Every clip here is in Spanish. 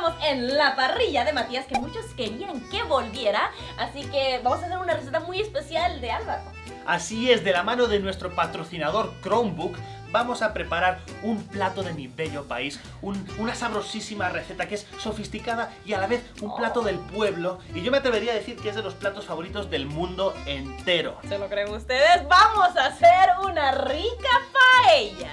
estamos en la parrilla de Matías, que muchos querían que volviera. Así que vamos a hacer una receta muy especial de Álvaro. Así es, de la mano de nuestro patrocinador Chromebook, vamos a preparar un plato de mi bello país, una sabrosísima receta que es sofisticada y a la vez un plato del pueblo. Y yo me atrevería a decir que es de los platos favoritos del mundo entero. ¿Se lo creen ustedes? ¡Vamos a hacer una rica paella!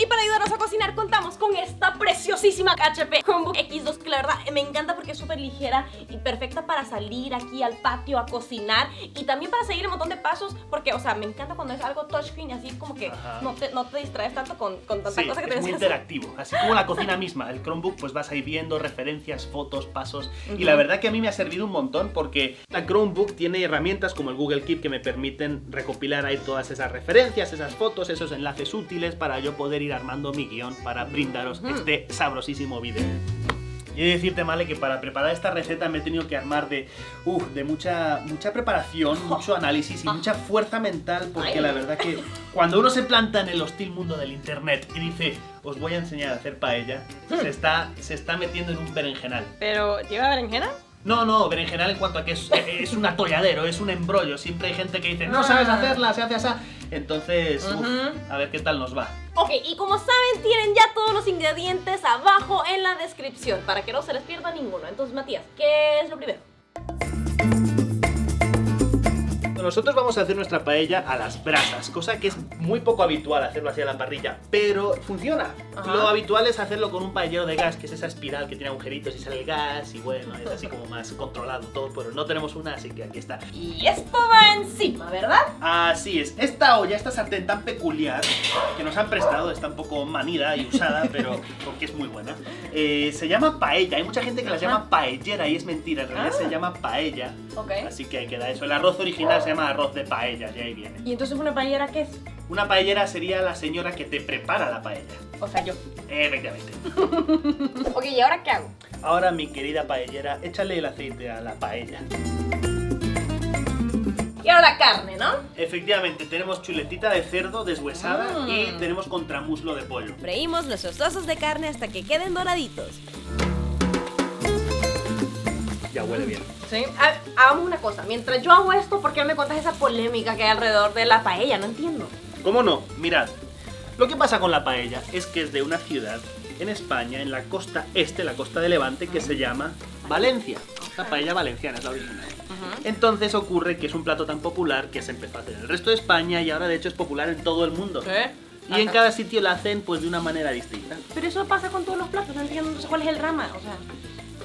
Y para ayudarnos a cocinar contamos con esta preciosísima HP Chromebook X2, que la verdad me encanta porque es súper ligera y perfecta para salir aquí al patio a cocinar y también para seguir un montón de pasos, porque, o sea, me encanta cuando es algo touchscreen, así como que no te distraes tanto con tanta cosa que es tienes muy que hacer. interactivo, así como la cocina misma. El Chromebook pues vas ahí viendo referencias, fotos, pasos y la verdad que a mí me ha servido un montón porque la Chromebook tiene herramientas como el Google Keep que me permiten recopilar ahí todas esas referencias, esas fotos, esos enlaces útiles para yo poder ir armando mi guión para brindaros este sabrosísimo vídeo. Y he de decirte, Male, que para preparar esta receta me he tenido que armar de mucha preparación, mucho análisis y mucha fuerza mental, porque la verdad que cuando uno se planta en el hostil mundo del internet y dice, os voy a enseñar a hacer paella, se está metiendo en un berenjenal. ¿Pero lleva berenjena? No, berenjenal en cuanto a que es un atolladero, es un embrollo. Siempre hay gente que dice, no sabes hacerla, se hace así. Entonces, a ver qué tal nos va. Ok, y como saben, tienen ya todos los ingredientes abajo en la descripción para que no se les pierda ninguno. Entonces, Matías, ¿qué es lo primero? Nosotros vamos a hacer nuestra paella a las brasas, cosa que es muy poco habitual hacerlo así a la parrilla, pero funciona. Lo habitual es hacerlo con un paellero de gas, que es esa espiral que tiene agujeritos y sale el gas y bueno, es así como más controlado todo, pero no tenemos una, así que aquí está. Y esto va encima, ¿verdad? Así es, esta olla, esta sartén tan peculiar que nos han prestado, está un poco manida y usada, pero porque es muy buena. Se llama paella, hay mucha gente que la llama paellera y es mentira, en realidad se llama paella. Así que ahí queda eso. El arroz original se llama arroz de paella, y ahí viene. ¿Y entonces una paellera qué es? Una paellera sería la señora que te prepara la paella. O sea, yo. Efectivamente. Ok, ¿y ahora qué hago? Ahora, mi querida paellera, échale el aceite a la paella. Y ahora la carne, ¿no? Efectivamente, tenemos chuletita de cerdo deshuesada y tenemos contramuslo de pollo. Freímos nuestros trozos de carne hasta que queden doraditos. Ya huele bien. Sí. Hagamos una cosa. Mientras yo hago esto, ¿por qué no me cuentas esa polémica que hay alrededor de la paella? No entiendo. ¿Cómo no? Mirad, lo que pasa con la paella es que es de una ciudad en España, en la costa este, la costa de Levante, que se llama Valencia. La paella valenciana es la original. Entonces ocurre que es un plato tan popular que se empezó a hacer en el resto de España y ahora de hecho es popular en todo el mundo. Y en cada sitio la hacen pues de una manera distinta. Pero eso pasa con todos los platos, no entiendo entonces cuál es el drama, o sea...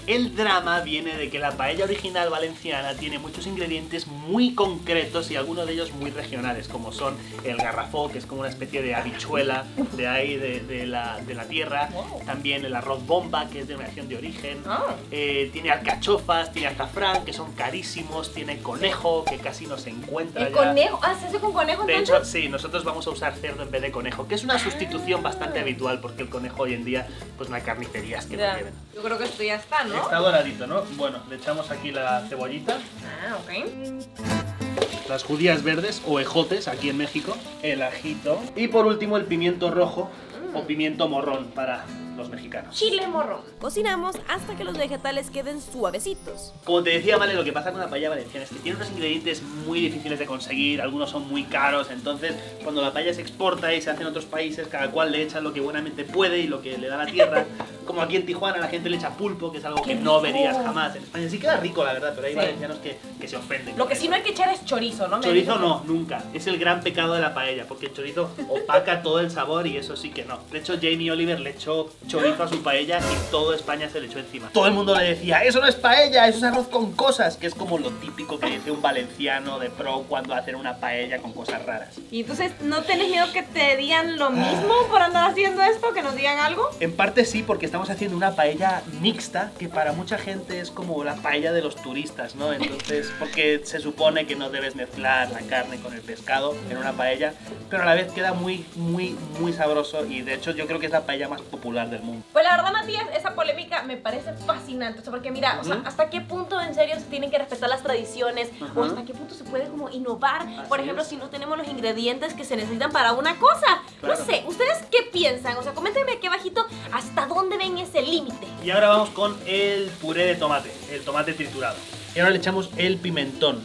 El drama viene de que la paella original valenciana tiene muchos ingredientes muy concretos y algunos de ellos muy regionales, como son el garrafó, que es como una especie de habichuela de ahí, de la tierra. También el arroz bomba, que es de una región de origen. Tiene alcachofas, tiene azafrán, que son carísimos. Tiene conejo, que casi no se encuentra ¿El ya. conejo? ¿Se hace con conejo De entonces? hecho, sí, nosotros vamos a usar cerdo en vez de conejo, que es una sustitución bastante habitual, porque el conejo hoy en día, pues no hay carnicerías que lo lleven. Yo creo que esto ya está, ¿no? Está doradito, ¿no? Bueno, le echamos aquí la cebollita, Ok. las judías verdes o ejotes aquí en México, el ajito y por último el pimiento rojo o pimiento morrón para los mexicanos. Chile morrón. Cocinamos hasta que los vegetales queden suavecitos. Como te decía, Vale, lo que pasa con la paella valenciana es que tiene unos ingredientes muy difíciles de conseguir, algunos son muy caros, entonces cuando la paella se exporta y se hace en otros países, cada cual le echa lo que buenamente puede y lo que le da la tierra. Como aquí en Tijuana la gente le echa pulpo, que es algo que no verías jamás en España. Sí queda rico, la verdad, pero hay valencianos que se ofenden. Lo que sí no hay que echar es chorizo, ¿no? Chorizo no, nunca. Es el gran pecado de la paella, porque el chorizo opaca todo el sabor y eso sí que no. De hecho, Jamie Oliver le echó chorizo a su paella y todo España se le echó encima. Todo el mundo le decía, eso no es paella, eso es arroz con cosas, que es como lo típico que dice un valenciano de pro cuando hacen una paella con cosas raras. Y entonces, ¿no tenés miedo que te digan lo mismo por andar haciendo esto? ¿Que nos digan algo? En parte sí, porque estamos haciendo una paella mixta que para mucha gente es como la paella de los turistas, ¿no? Entonces, porque se supone que no debes mezclar la carne con el pescado en una paella, pero a la vez queda muy sabroso y de hecho yo creo que es la paella más popular del mundo. Pues la verdad, Matías, esa polémica me parece fascinante, o sea, porque mira, o sea, hasta qué punto en serio se tienen que respetar las tradiciones o hasta qué punto se puede como innovar, por ejemplo, si no tenemos los ingredientes que se necesitan para una cosa. Claro. No sé, ¿ustedes qué piensan? O sea, coméntenme aquí abajito hasta dónde ven ese límite. Y ahora vamos con el puré de tomate, el tomate triturado. Y ahora le echamos el pimentón.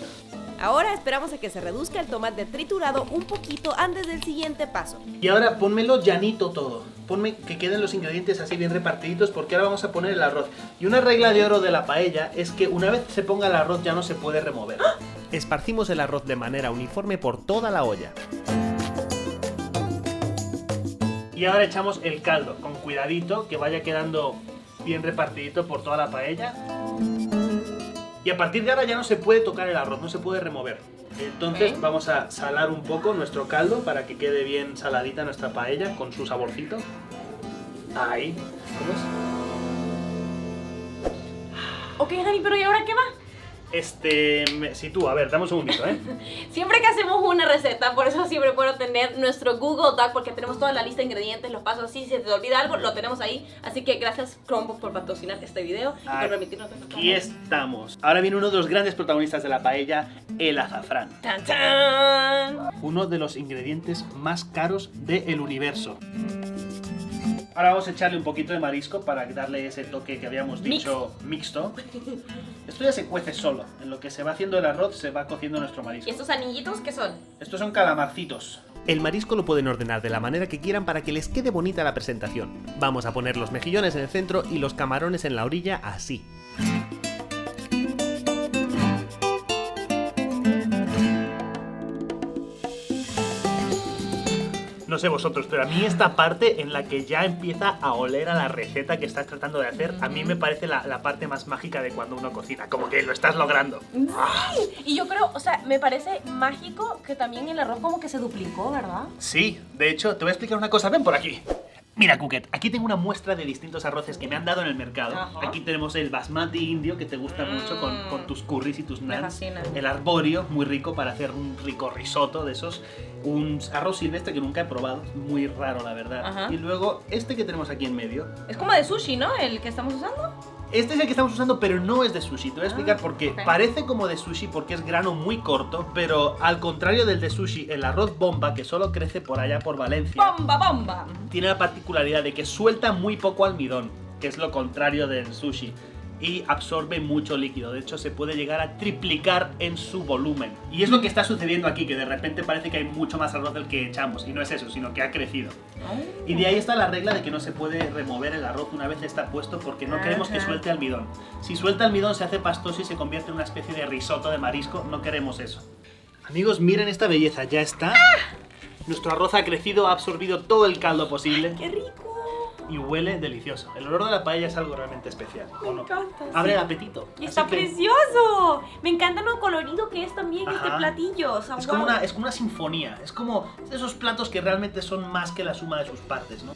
Ahora esperamos a que se reduzca el tomate triturado un poquito antes del siguiente paso. Y ahora pónmelo llanito todo. Ponme que queden los ingredientes así bien repartiditos porque ahora vamos a poner el arroz. Y una regla de oro de la paella es que una vez se ponga el arroz ya no se puede remover. Esparcimos el arroz de manera uniforme por toda la olla. Y ahora echamos el caldo, con cuidadito, que vaya quedando bien repartidito por toda la paella. Y a partir de ahora ya no se puede tocar el arroz, no se puede remover. Entonces vamos a salar un poco nuestro caldo para que quede bien saladita nuestra paella con su saborcito. Ahí. ¿Ves? Ok, Dani, pero ¿y ahora qué va? Sí, tú, a ver, dame un segundito, ¿eh? Siempre que hacemos una receta, por eso siempre puedo tener nuestro Google Doc, porque tenemos toda la lista de ingredientes, los pasos así, si se te olvida algo, lo tenemos ahí. Así que gracias Chromebook por patrocinar este video y por permitirnos ver. Aquí estamos. Ahora viene uno de los grandes protagonistas de la paella, el azafrán. ¡Tan, tan! Uno de los ingredientes más caros del universo. Ahora vamos a echarle un poquito de marisco para darle ese toque que habíamos dicho mixto. Esto ya se cuece solo. En lo que se va haciendo el arroz se va cociendo nuestro ¿Y marisco. estos anillitos qué son? Estos son calamarcitos. El marisco lo pueden ordenar de la manera que quieran para que les quede bonita la presentación. Vamos a poner los mejillones en el centro y los camarones en la orilla así. No sé vosotros, pero a mí esta parte en la que ya empieza a oler a la receta que estás tratando de hacer, a mí me parece la parte más mágica de cuando uno cocina, como que lo estás logrando. Y yo creo, o sea, me parece mágico que también el arroz como que se duplicó, ¿verdad? Sí, de hecho, te voy a explicar una cosa, ven por aquí. Mira, Cuquet, aquí tengo una muestra de distintos arroces que me han dado en el mercado. Ajá. Aquí tenemos el basmati indio, que te gusta mucho con tus curries y tus Me naans. fascina. El arborio, muy rico para hacer un rico risotto de esos. Un arroz silvestre que nunca he probado, muy raro la verdad. Ajá. Y luego este que tenemos aquí en medio. Es como de sushi, ¿no? El que estamos usando. Este es el que estamos usando, pero no es de sushi. Te voy a explicar por qué. ok. Parece como de sushi porque es grano muy corto, pero al contrario del de sushi, el arroz bomba, que solo crece por allá por Valencia, ¡Bomba, bomba! tiene la particularidad de que suelta muy poco almidón, que es lo contrario del sushi, y absorbe mucho líquido. De hecho, se puede llegar a triplicar en su volumen. Y es lo que está sucediendo aquí, que de repente parece que hay mucho más arroz del que echamos. Y no es eso, sino que ha crecido. Y de ahí está la regla de que no se puede remover el arroz una vez está puesto porque no queremos que suelte almidón. Si suelta almidón se hace pastoso y se convierte en una especie de risotto de marisco. No queremos eso. Amigos, miren esta belleza, ya está. Nuestro arroz ha crecido, ha absorbido todo el caldo posible. ¡Qué rico! Y huele delicioso. El olor de la paella es algo realmente especial. ¿O no? encanta, Abre sí. el apetito. Y está Así que precioso. Me encanta lo colorido que es también Ajá. este platillo. O sea, es wow. como una sinfonía. Es como esos platos que realmente son más que la suma de sus partes, ¿no?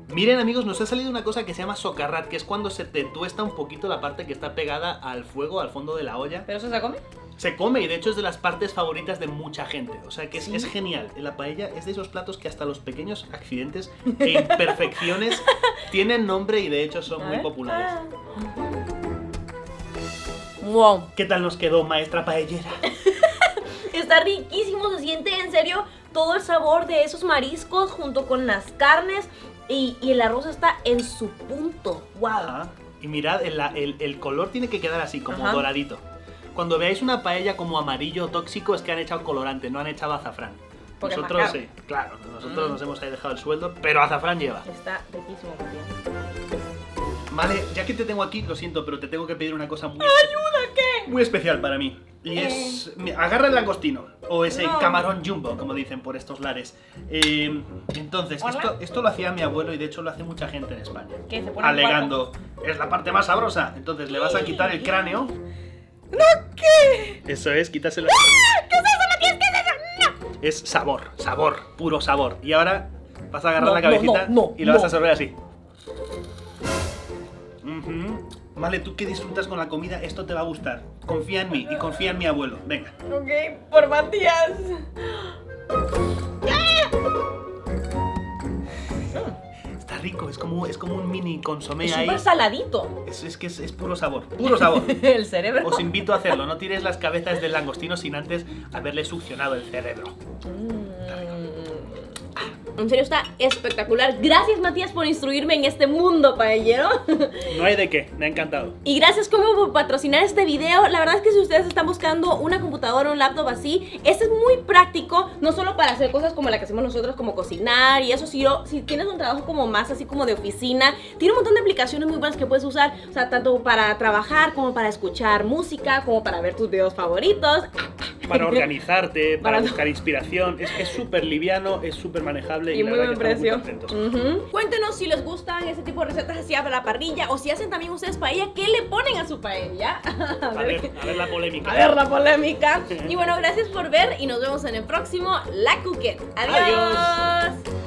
Miren amigos, nos ha salido una cosa que se llama socarrat, que es cuando se te tuesta un poquito la parte que está pegada al fuego, al fondo de la olla. ¿Pero eso se come? Se come y de hecho es de las partes favoritas de mucha gente. O sea que es genial. La paella es de esos platos que hasta los pequeños accidentes e imperfecciones tienen nombre y de hecho son muy populares. Wow. ¿Qué tal nos quedó, maestra paellera? Está riquísimo, se siente en serio todo el sabor de esos mariscos junto con las carnes y el arroz está en su punto. Wow. Ajá. Y mirad, el color tiene que quedar así, como Ajá. doradito. Cuando veáis una paella como amarillo tóxico es que han echado colorante, no han echado azafrán. Porque es más Nosotros caro. sí, claro, nosotros nos hemos ahí dejado el sueldo, pero azafrán lleva. Está riquísimo, Matías. Vale, ya que te tengo aquí, lo siento, pero te tengo que pedir una cosa muy ¡ayuda! ¿Qué? Muy especial para mí. Y es... agarra el langostino, o ese No. camarón jumbo, como dicen por estos lares. Entonces, Hola. esto lo hacía mi abuelo y de hecho lo hace mucha gente en España. ¿Qué? ¿Se pone Alegando, es la parte más sabrosa. Entonces le vas a quitar el cráneo. ¿No qué? Eso es, quítaselo. ¿Qué es eso, Matías? ¿Qué es eso? Es sabor, sabor, puro sabor. Y ahora vas a agarrar No, la cabecita y la vas a no. sorber así. Vale, tú que disfrutas con la comida, esto te va a gustar. Confía en mí y confía en mi abuelo. Venga. Ok, por Matías. Está rico, es como un mini consomé Es ahí. súper saladito. Es que es puro sabor, puro sabor. El cerebro. Os invito a hacerlo, no tires las cabezas del langostino sin antes haberle succionado el cerebro. En serio, está espectacular. Gracias, Matías, por instruirme en este mundo paellero. No hay de qué, me ha encantado. Y gracias, Como, por patrocinar este video. La verdad es que si ustedes están buscando una computadora o un laptop así, este es muy práctico, no solo para hacer cosas como la que hacemos nosotros, como cocinar y eso, si tienes un trabajo como más así como de oficina, tiene un montón de aplicaciones muy buenas que puedes usar, o sea, tanto para trabajar como para escuchar música, como para ver tus videos favoritos. Para organizarte, para Para- buscar inspiración. Es súper liviano, es súper manejable y, Y la muy verdad buen que estamos precio. muy contentos. Cuéntenos si les gustan ese tipo de recetas así a la parrilla o si hacen también ustedes paella, ¿qué le ponen a su paella? A ver la polémica. A ver la polémica. Y bueno, gracias por ver y nos vemos en el próximo La Cookette. Adiós. Adiós.